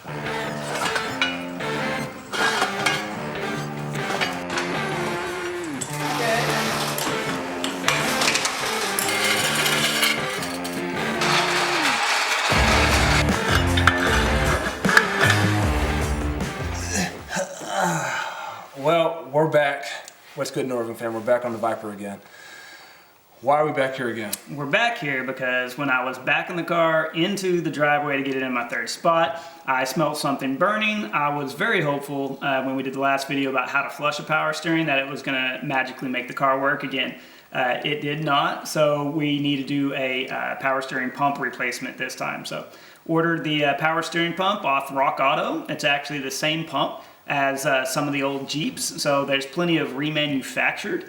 Well, we're back. What's good, Revving fam? We're back on the Viper again. Why are we back here again? We're back here because when I was backing the car into the driveway to get it in my third spot, I smelled something burning. I was very hopeful when we did the last video about how to flush a power steering that it was going to magically make the car work again. It did not, so we need to do a power steering pump replacement this time. So ordered the power steering pump off Rock Auto. It's actually the same pump as some of the old Jeeps, so there's plenty of remanufactured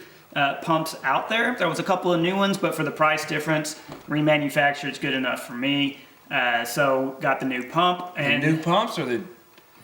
pumps out there. There was a couple of new ones, but for the price difference, remanufactured is good enough for me. So got the new pump. And the new pumps, or the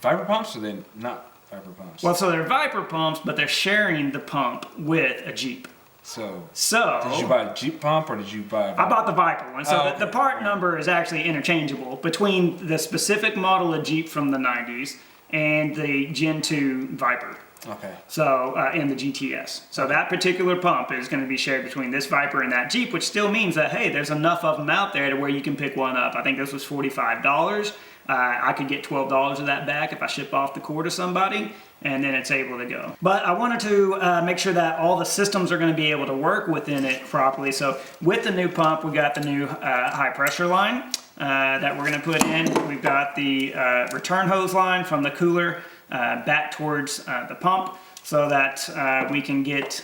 Viper pumps, or they not Viper pumps? Well, so they're Viper pumps, but they're sharing the pump with a Jeep. So did you buy a Jeep pump, or did you buy a Viper? I bought the Viper one. So the part number is actually interchangeable between the specific model of Jeep from the 90s and the Gen 2 Viper. Okay. So, and the GTS. So that particular pump is going to be shared between this Viper and that Jeep, which still means that, hey, there's enough of them out there to where you can pick one up. I think this was $45. I could get $12 of that back if I ship off the core to somebody, and then it's able to go. But I wanted to make sure that all the systems are going to be able to work within it properly. So with the new pump, we got the new high pressure line that we're going to put in. We've got the return hose line from the cooler back towards the pump, so that we can get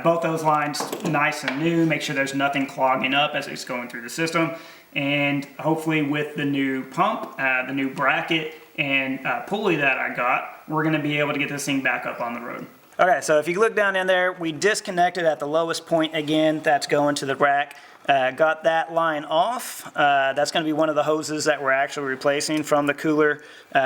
both those lines nice and new, make sure there's nothing clogging up as it's going through the system. And hopefully with the new pump, the new bracket, and pulley that I got, we're going to be able to get this thing back up on the road. Okay, so if you look down in there, we disconnected at the lowest point again. That's going to the rack. Got that line off. That's going to be one of the hoses that we're actually replacing from the cooler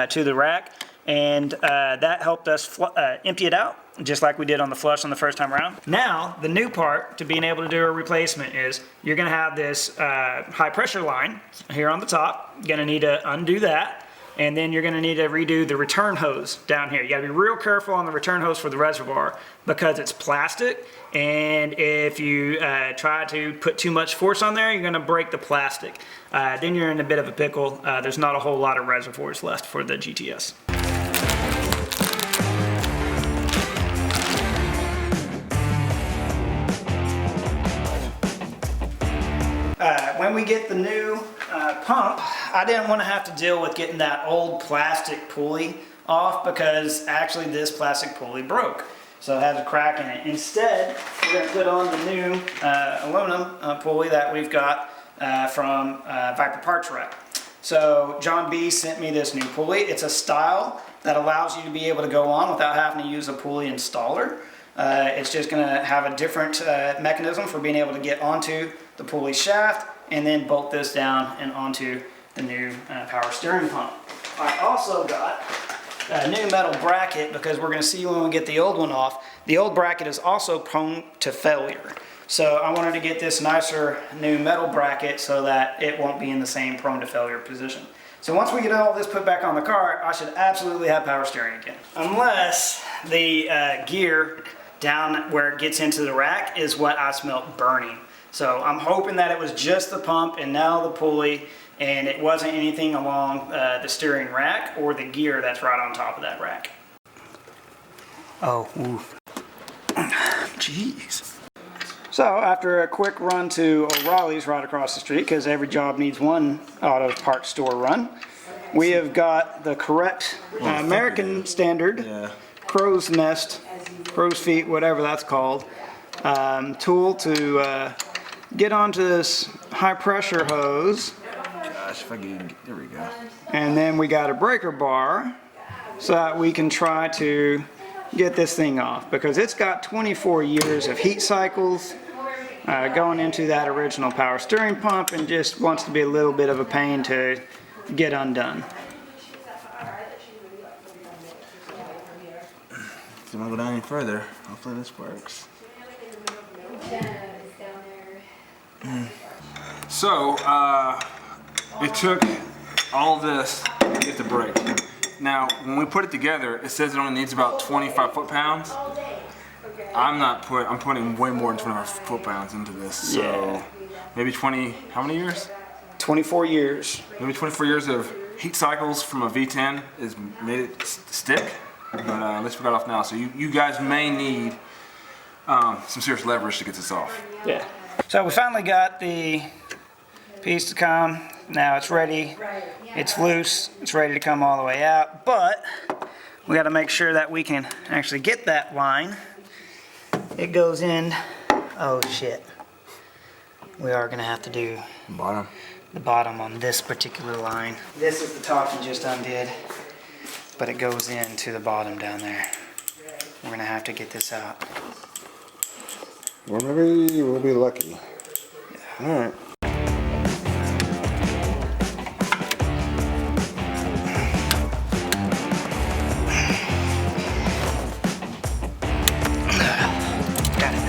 to the rack. And that helped us empty it out, just like we did on the flush on the first time around. Now, the new part to being able to do a replacement is you're going to have this high pressure line here on the top. You're going to need to undo that. And then you're going to need to redo the return hose down here. You got to be real careful on the return hose for the reservoir because it's plastic. And if you try to put too much force on there, you're going to break the plastic. Then you're in a bit of a pickle. There's not a whole lot of reservoirs left for the GTS. When we get the new pump, I didn't want to have to deal with getting that old plastic pulley off because actually this plastic pulley broke. So it has a crack in it. Instead, we're going to put on the new aluminum pulley that we've got from Viper Parts Rack. So John B sent me this new pulley. It's a style that allows you to be able to go on without having to use a pulley installer. It's just going to have a different mechanism for being able to get onto the pulley shaft and then bolt this down and onto the new power steering pump. I also got a new metal bracket because we're going to see when we get the old one off. The old bracket is also prone to failure. So I wanted to get this nicer new metal bracket so that it won't be in the same prone to failure position. So once we get all this put back on the car, I should absolutely have power steering again. Unless the gear down where it gets into the rack is what I smelt burning. So I'm hoping that it was just the pump and now the pulley, and it wasn't anything along the steering rack or the gear that's right on top of that rack. Oh, oof. Jeez. So after a quick run to O'Reilly's right across the street, because every job needs one auto parts store run, we have got the correct American standard crow's nest, crow's feet, whatever that's called, tool to get onto this high pressure hose. Gosh, if I can, there we go. And then we got a breaker bar so that we can try to get this thing off, because it's got 24 years of heat cycles going into that original power steering pump, and just wants to be a little bit of a pain to get undone. If you want to go down any further, hopefully this works. So, it took all this to get the brake. Now, when we put it together, it says it only needs about 25 foot-pounds. I'm putting way more than 25 foot-pounds into this. So Yeah. maybe 20, how many years? 24 years. Maybe 24 years of heat cycles from a V10 has made it stick. But at least we got off now. So you guys may need some serious leverage to get this off. Yeah. So we finally got the piece to come. Now it's ready. It's loose. It's ready to come all the way out. But we got to make sure that we can actually get that line. It goes in. Oh shit. We are going to have to do the bottom on this particular line. This is the top you just undid, but it goes into the bottom down there. We're going to have to get this out. Well, maybe we'll be lucky. Yeah. All right. Got it.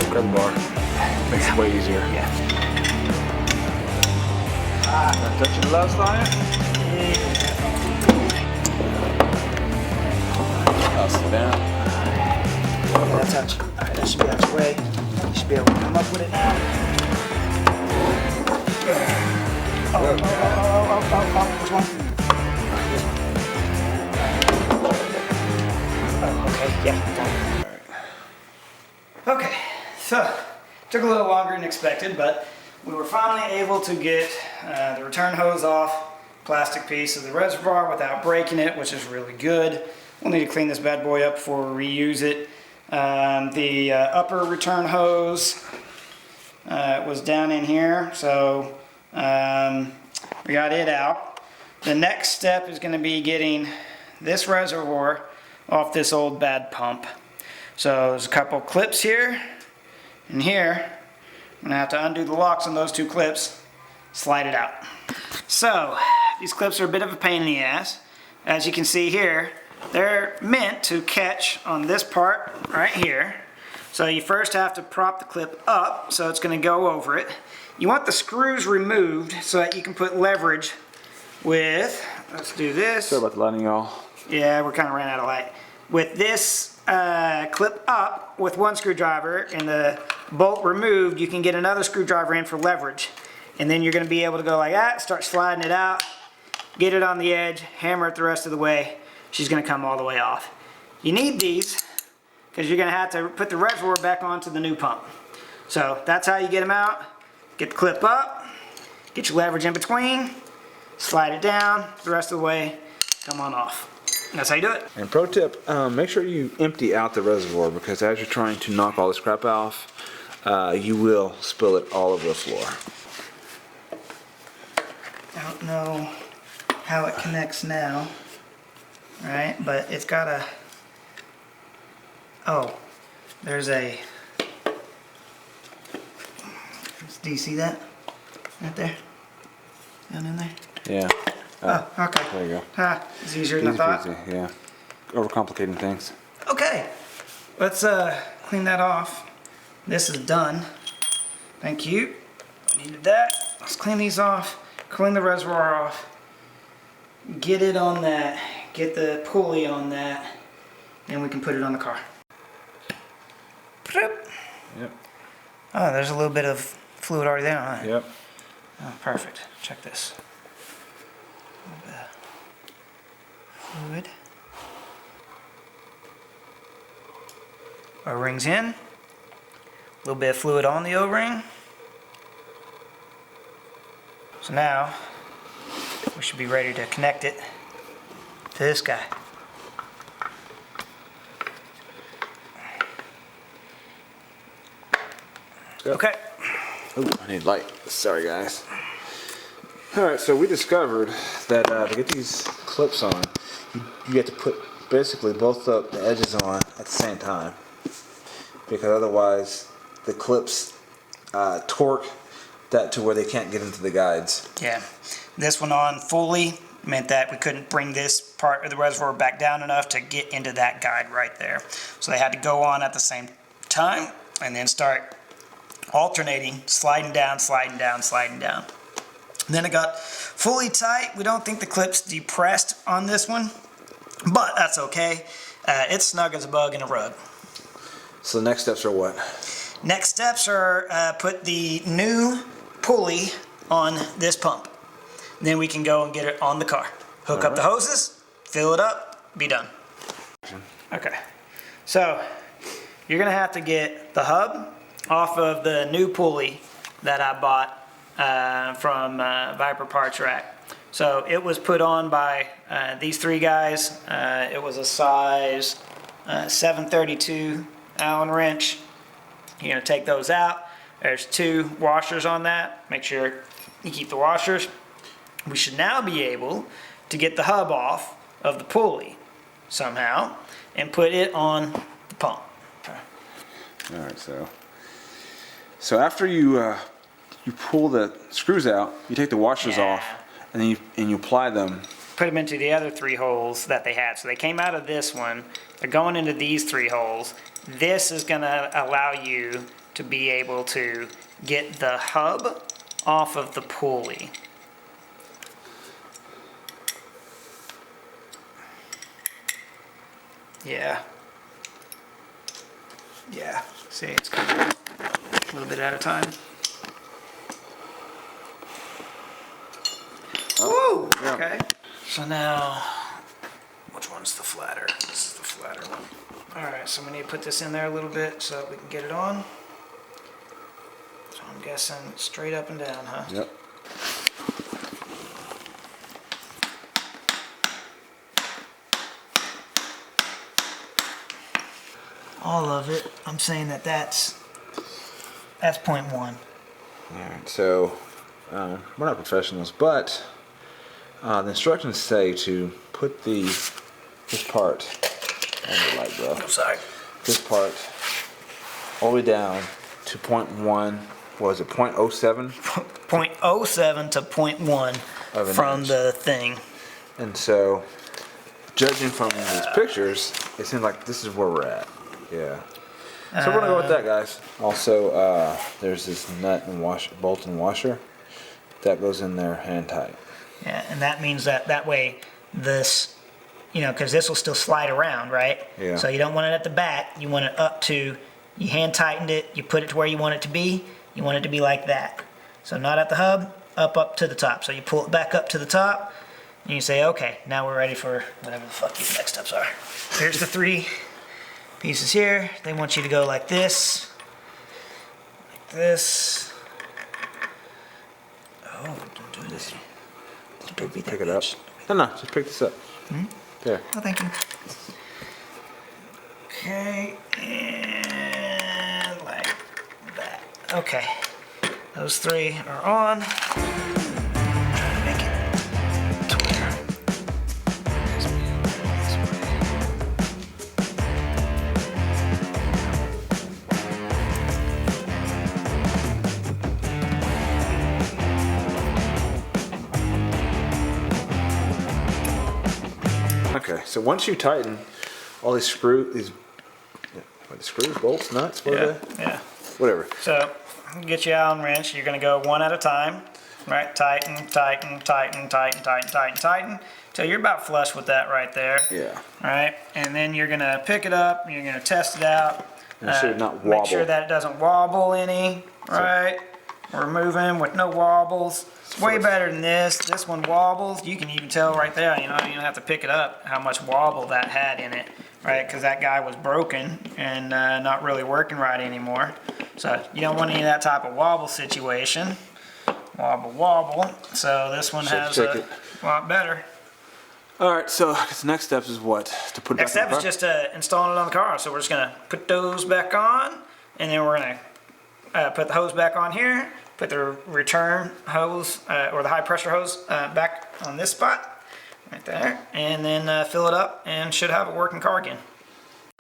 Grab the bar. Makes it way easier. Yeah. Touch the last line. I'll sit down. That's touch. Alright, that should be out your way. You should be able to come up with it now. Oh, which one? Oh, okay, yeah. Okay, so took a little longer than expected, but we were finally able to get the return hose off, plastic piece of the reservoir without breaking it, which is really good. We'll need to clean this bad boy up before we reuse it. The upper return hose was down in here, so we got it out. The next step is going to be getting this reservoir off this old bad pump. So there's a couple clips here and here. I'm going to have to undo the locks on those two clips, slide it out. So these clips are a bit of a pain in the ass. As you can see here, they're meant to catch on this part right here. So you first have to prop the clip up so it's going to go over it. You want the screws removed so that you can put leverage with, let's do this. Sorry about the lighting, y'all. Yeah, we're kind of ran out of light. With this clip up with one screwdriver and the bolt removed, you can get another screwdriver in for leverage. And then you're going to be able to go like that, start sliding it out, get it on the edge, hammer it the rest of the way. She's going to come all the way off. You need these because you're going to have to put the reservoir back onto the new pump. So that's how you get them out. Get the clip up, get your leverage in between, slide it down the rest of the way, come on off. That's how you do it. And pro tip, make sure you empty out the reservoir because as you're trying to knock all this crap off, you will spill it all over the floor. I don't know how it connects now, right? But it's got a, oh, there's a, do you see that? Right there? Down in there? Yeah. Oh, okay. There you go. Ah, it's easier than I Easy thought. peasy, yeah. Overcomplicating things. Okay, let's clean that off. This is done. Thank you. Needed that. Let's clean these off. Clean the reservoir off. Get it on that. Get the pulley on that. Then we can put it on the car. Yep. Oh, there's a little bit of fluid already there, huh? Yep. Oh, perfect. Check this. A little bit of fluid. O-ring's in. A little bit of fluid on the O-ring. So now we should be ready to connect it to this guy. Okay. Ooh, I need light. Sorry, guys. Alright, so we discovered that to get these clips on, you have to put basically both the edges on at the same time. Because otherwise, the clips torque that to where they can't get into the guides. Yeah. This one on fully meant that we couldn't bring this part of the reservoir back down enough to get into that guide right there. So they had to go on at the same time and then start alternating, sliding down, sliding down, sliding down. Then it got fully tight. We don't think the clip's depressed on this one, but that's okay. It's snug as a bug in a rug. So the next steps are what? Next steps are put the new pulley on this pump. Then we can go and get it on the car. Hook up the hoses, fill it up, be done. Okay, so you're gonna have to get the hub off of the new pulley that I bought from Viper Parts Rack. So it was put on by these three guys. It was a size 732 Allen wrench. You're gonna take those out. There's 2 washers on that. Make sure you keep the washers. We should now be able to get the hub off of the pulley somehow and put it on the pump. Okay. All right, so after you pull the screws out, you take the washers off, and then you apply them. Put them into the other 3 holes that they had. So they came out of this one. They're going into these 3 holes. This is going to allow you to be able to get the hub off of the pulley. Yeah. Yeah. See, it's coming out a little bit at a time. Oh, Woo! Okay. So now, which one's the flatter? This is the flatter one. Alright, so we need to put this in there a little bit so that we can get it on. So I'm guessing straight up and down, huh? Yep. All of it. I'm saying that's 0.1. All right, so we're not professionals, but the instructions say to put this part on the light, bro. I'm sorry. This part all the way down to 0.1. What was it? 0.07. 0.07 to 0.1 Of an from inch. the thing. And so, judging from these pictures, it seems like this is where we're at. Yeah. So we're gonna go with that, guys. Also, there's this nut and bolt and washer that goes in there hand tight. Yeah, and that means that way this, because this will still slide around, right? Yeah. So you don't want it at the back. You want it up to, you hand tightened it, you put it to where you want it to be. You want it to be like that. So not at the hub, up to the top. So you pull it back up to the top, and you say, okay, now we're ready for whatever the fuck these next steps are. Here's the 3 pieces here. They want you to go like this. Like this. Oh, don't do this. Don't be that Pick it up. bitch. No, just pick this up. There. Oh, thank you. Okay, and like that. Okay, those 3 are on. Make it to where? Okay, so once you tighten all these screws, bolts, nuts, what are they? Yeah. Whatever. So, get your Allen wrench. You're gonna go one at a time, right? Tighten, tighten, tighten, tighten, tighten, tighten, tighten, till you're about flush with that right there. Yeah. All right, and then you're gonna pick it up. You're gonna test it out. And it should not wobble. Make sure that it doesn't wobble any. Right. We're moving with no wobbles. It's way better than this. This one wobbles. You can even tell right there. You don't have to pick it up how much wobble that had in it, right? Because that guy was broken and not really working right anymore. So you don't want any of that type of wobble situation. Wobble, wobble. So this one has a lot better. All right, so I guess the next step is what? To put it Next back in step the is car? just installing it on the car. So we're just gonna put those back on, and then we're gonna put the hose back on here, put the return hose or the high pressure hose back on this spot, right there, and then fill it up and should have a working car again.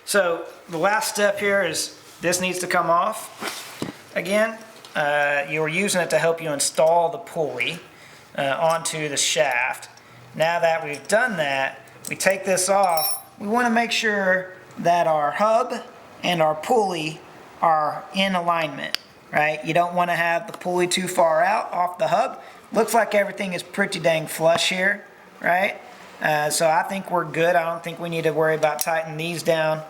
So the last step here is this needs to come off. Again, you're using it to help you install the pulley onto the shaft. Now that we've done that, we take this off. We want to make sure that our hub and our pulley are in alignment. right? You don't want to have the pulley too far out off the hub. Looks like everything is pretty dang flush here, right? So I think we're good. I don't think we need to worry about tightening these down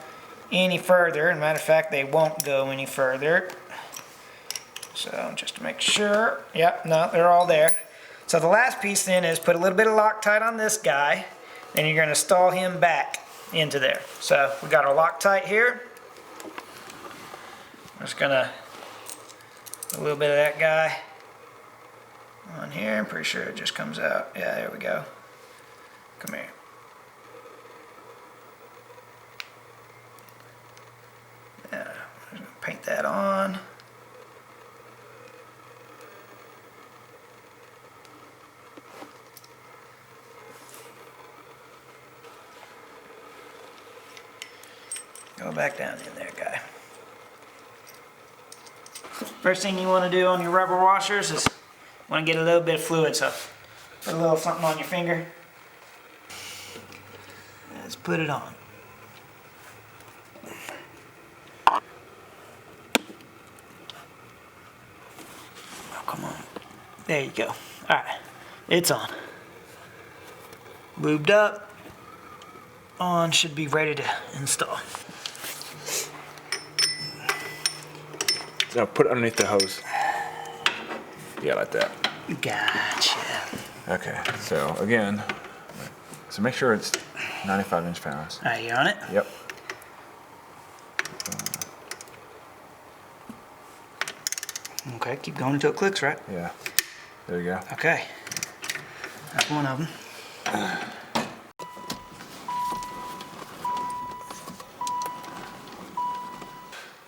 any further. As a matter of fact, they won't go any further. So just to make sure, yep, no, they're all there. So the last piece then is put a little bit of Loctite on this guy, and you're going to stall him back into there. So we got our Loctite here. I'm just going to put a little bit of that guy on here. I'm pretty sure it just comes out. Yeah, there we go. Come here. Yeah, I'm going to paint that on. Go back down in there, guy. First thing you want to do on your rubber washers is want to get a little bit of fluid, so put a little something on your finger. Let's put it on. Oh, come on. There you go. Alright, it's on. Lubed up. On, should be ready to install. So put it underneath the hose. Yeah, like that. Gotcha. Okay, so again, so make sure it's 95 inch-pounds. Alright, you on it? Yep. Okay, keep going until it clicks, right? Yeah. There you go. Okay. That's one of them.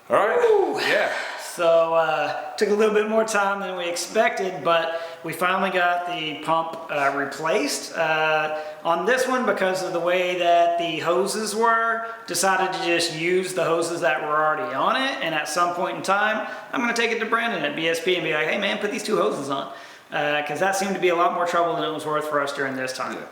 All right. Yeah. So took a little bit more time than we expected, but we finally got the pump replaced. On this one, because of the way that the hoses were, decided to just use the hoses that were already on it, and at some point in time, I'm going to take it to Brandon at BSP and be like, hey man, put these two hoses on. Because that seemed to be a lot more trouble than it was worth for us during this time. Yeah.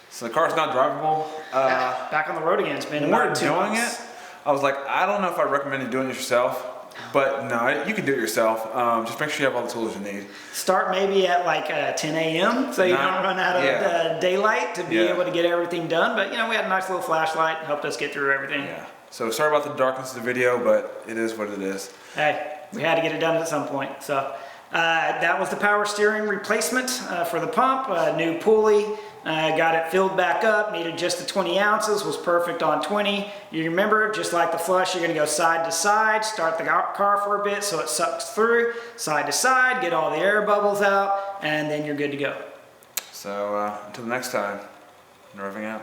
So the car's not drivable. Back on the road again, it's been When we're about 2 doing months. it, I was like, I don't know if I recommend you doing it yourself, but no, you can do it yourself. Just make sure you have all the tools you need. Start maybe at like 10 a.m. so you don't run out of daylight to be able to get everything done. But you know, we had a nice little flashlight, helped us get through everything. Yeah. So sorry about the darkness of the video, but it is what it is. Hey, we had to get it done at some point. So that was the power steering replacement for the pump. New pulley. Got it filled back up, needed just the 20 ounces, was perfect on 20. You remember, just like the flush, you're gonna go side to side, start the car for a bit so it sucks through, side to side, get all the air bubbles out, and then you're good to go. So until next time, Revving out.